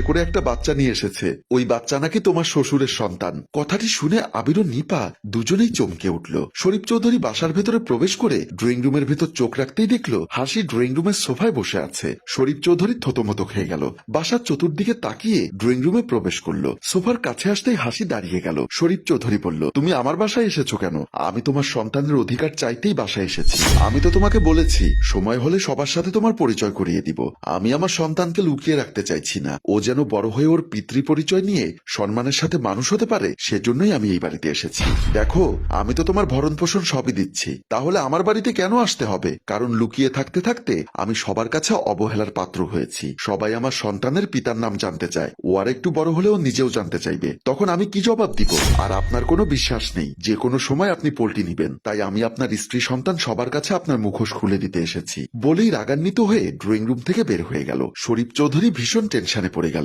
করে একটা বাচ্চা নিয়ে এসেছে। ওই বাচ্চা নাকি তোমার শ্বশুরের সন্তান। কথাটি শুনে আবির ও নিপা দুজনেই চমকে উঠল। শরীফ চৌধুরী বাসার ভেতরে প্রবেশ করে ড্রয়িং রুমের ভেতর চোখ রাখতেই দেখলো হাসি ড্রয়িং রুমের সোফায় বসে আছে। শরীফ চৌধুরী থতমত খেয়ে গেল। বাসার চতুর্দিকে তাকিয়ে ড্রয়িং রুমে প্রবেশ করলো। সোফার কাছে আসতেই হাসি দাঁড়িয়ে গেল। শরীফ চৌধুরী বলল, তুমি আমার বাসায় এসেছো কেন? আমি তোমার সন্তানের অধিকার চাইতেই বাসায় এসেছি। আমি তো তোমাকে বলেছি সময় হলে সবার সাথে তোমার পরিচয় করিয়ে দিব। আমি আমার সন্তানকে লুকিয়ে রাখতে চাইছি না। ও যেন বড় হয়ে ওর পিতৃ পরিচয় নিয়ে সম্মানের সাথে মানুষ হতে পারে, সেজন্যই আমি এই বাড়িতে এসেছি। দেখো, আমি তো তোমার ভরণ পোষণ সবই দিচ্ছি, তাহলে আমার বাড়িতে কেন আসতে হবে? কারণ লুকিয়ে থাকতে থাকতে আমি সবার কাছে অবহেলার পাত্র হয়েছি। সবাই আমার সন্তানের পিতার নাম জানতে চায়। ও আর একটু বড় হলেও নিজেও জানতে চাইবে, তখন আমি কি জবাব দিব? আর আপনার কোনো বিশ্বাস নেই, যে কোনো সময় আপনি পল্টি নিবেন। তাই আমি আপনার স্ত্রী সন্তান সবার কাছে আপনার মুখোশ খুলে দিতে এসেছি। বলেই রাগান্বিত হয়ে ড্রয়িং রুম থেকে বের হয়ে গেল। শরীফ চৌধুরী ভীষণ টেনশনে পড়ে গেল।